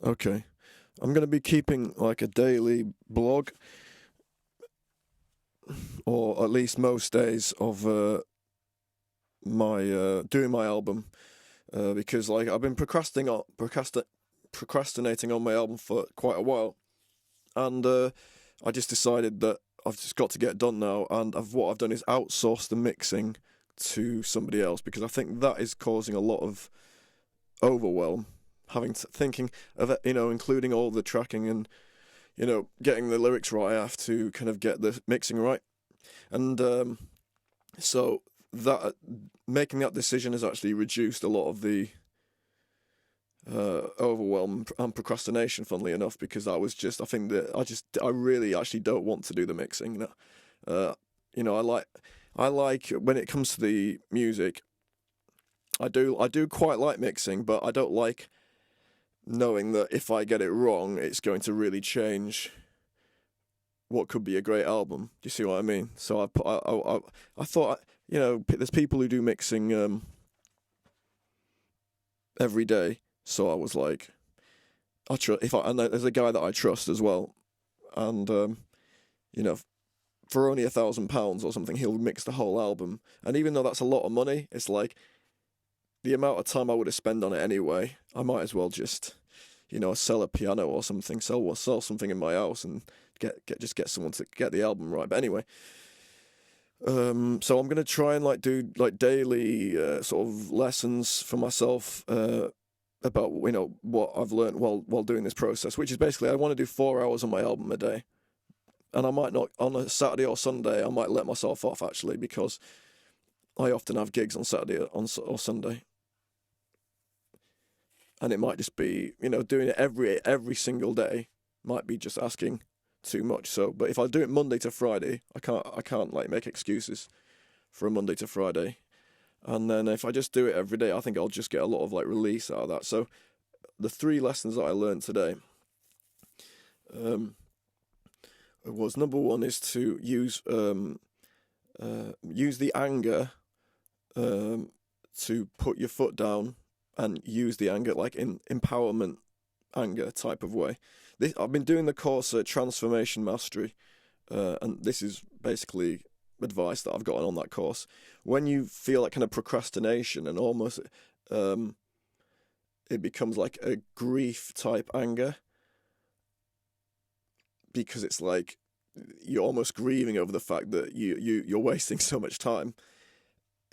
Okay. I'm going to be keeping like a daily blog, or at least most days of my doing my album, because like I've been procrastinating on my album for quite a while, and I just decided that I've just got to get it done now, and what I've done is outsource the mixing to somebody else because I think that is causing a lot of overwhelm. Thinking of it, including all the tracking and getting the lyrics right. I have to kind of get the mixing right, and so that making that decision has actually reduced a lot of the overwhelm and procrastination. Funnily enough, because I think that I really actually don't want to do the mixing. I like when it comes to the music. I do quite like mixing, but I don't like knowing that if I get it wrong, it's going to really change what could be a great album. Do you see what I mean? So I thought, there's people who do mixing every day. So I was like, and there's a guy that I trust as well, and for only £1,000 or something, he'll mix the whole album. And even though that's a lot of money, it's like the amount of time I would have spent on it anyway. I might as well just, sell a piano or something, sell something in my house and get someone to get the album right. But anyway, so I'm gonna try and do daily sort of lessons for myself about what I've learned while doing this process, which is basically I want to do 4 hours on my album a day, and I might not on a Saturday or Sunday. I might let myself off actually because I often have gigs on Saturday or Sunday. And it might just be, doing it every single day might be just asking too much. So, but if I do it Monday to Friday, I can't make excuses for a Monday to Friday. And then if I just do it every day, I think I'll just get a lot of release out of that. So, the 3 lessons that I learned today was number 1 is to use the anger to put your foot down. And use the anger in empowerment anger type of way. I've been doing the course Transformation Mastery, and this is basically advice that I've gotten on that course. When you feel that kind of procrastination and almost it becomes like a grief type anger, because it's like you're almost grieving over the fact that you're wasting so much time.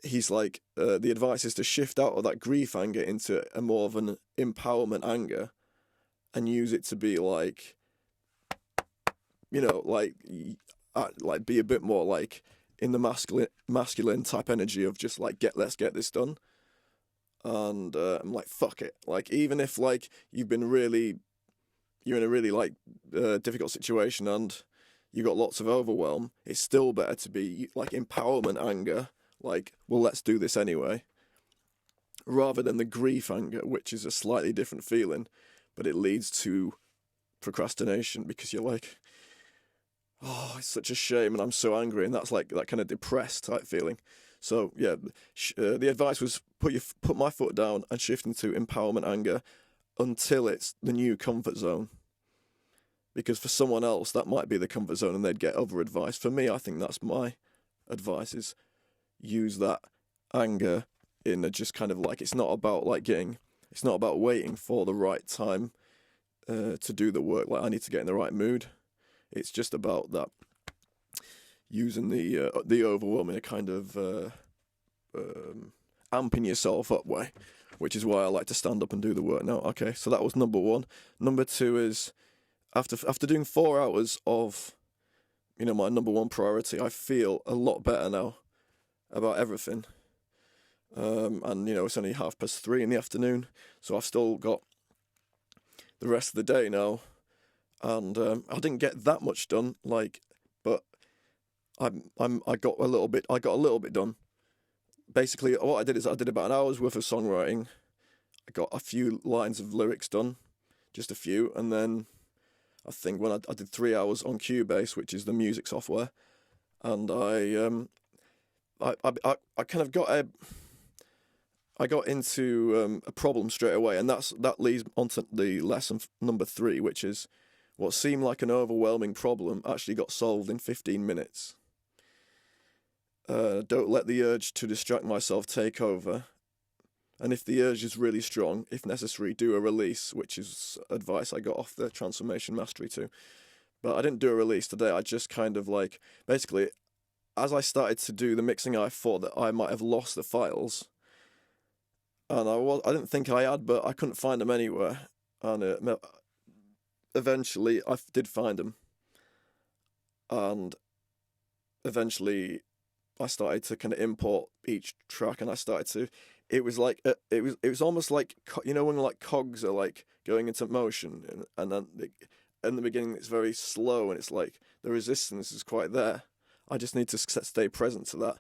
He's like, the advice is to shift out of that grief anger into a more of an empowerment anger and use it to be be a bit more in the masculine type energy of just let's get this done. And I'm like, fuck it. Even if you're in a really difficult situation and you got lots of overwhelm, it's still better to be empowerment anger. Well, let's do this anyway, rather than the grief anger, which is a slightly different feeling, but it leads to procrastination because you're like, oh, it's such a shame and I'm so angry, and that's that kind of depressed type feeling. So yeah, the advice was put my foot down and shift into empowerment anger until it's the new comfort zone. Because for someone else, that might be the comfort zone and they'd get other advice. For me, I think that's my advice is use that anger in a just kind of it's not about it's not about waiting for the right time to do the work. I need to get in the right mood. It's just about that using the overwhelming a kind of amping yourself up way, which is why I like to stand up and do the work now. Okay, so that was number 1. Number 2 is after doing 4 hours of my number 1 priority, I feel a lot better now about everything. And it's only 3:30 in the afternoon, so I've still got the rest of the day now, and I didn't get that much done, but I got a little bit done. Basically, what I did is I did about an hour's worth of songwriting. I got a few lines of lyrics done, just a few, and then I think when I did 3 hours on Cubase, which is the music software, and I kind of got I got into a problem straight away, and that leads on to the lesson number 3, which is what seemed like an overwhelming problem actually got solved in 15 minutes. Don't let the urge to distract myself take over. And if the urge is really strong, if necessary, do a release, which is advice I got off the Transformation Mastery too. But I didn't do a release today. I just kind of like, basically, as I started to do the mixing, I thought that I might have lost the files. And I didn't think I had, but I couldn't find them anywhere. And eventually I did find them. And eventually I started to kind of import each track, and I started to, it was like, it was almost like, you know, when like cogs are like going into motion, and then in the beginning it's very slow, and it's like the resistance is quite there. I just need to stay present to that.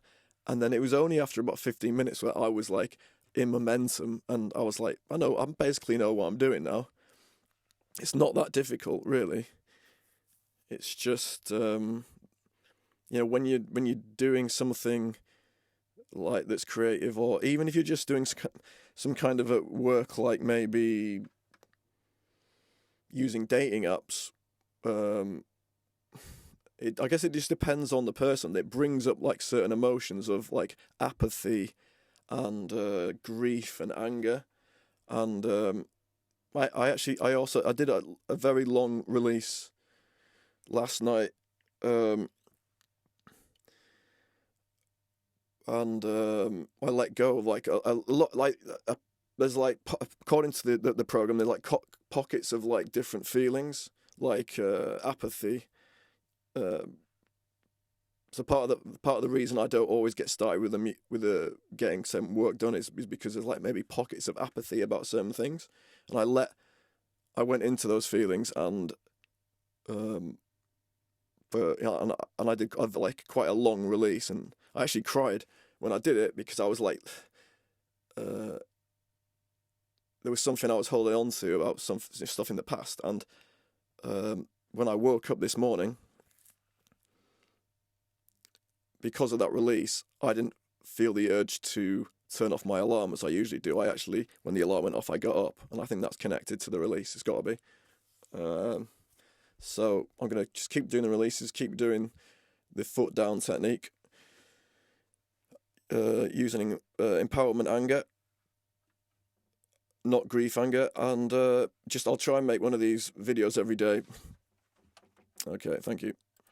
And then it was only after about 15 minutes where I was like in momentum, and I was like, I basically know what I'm doing now. It's not that difficult, really. It's just, you know, when you're doing something like that's creative, or even if you're just doing some kind of a work, like maybe using dating apps, I guess it just depends on the person. It brings up like certain emotions of like apathy and grief and anger, and I did a very long release last night, and I let go of like a lot, like there's like, according to the program, there's like pockets of like different feelings, like apathy. So part of the reason I don't always get started with getting some work done is because there's like maybe pockets of apathy about certain things, and I went into those feelings, and I did like quite a long release, and I actually cried when I did it, because I was like, there was something I was holding on to about some stuff in the past, and when I woke up this morning, because of that release, I didn't feel the urge to turn off my alarm as I usually do. I actually, when the alarm went off, I got up, and I think that's connected to the release. It's got to be. So I'm going to just keep doing the releases, keep doing the foot down technique, using empowerment anger, not grief anger, and I'll try and make one of these videos every day. Okay, thank you.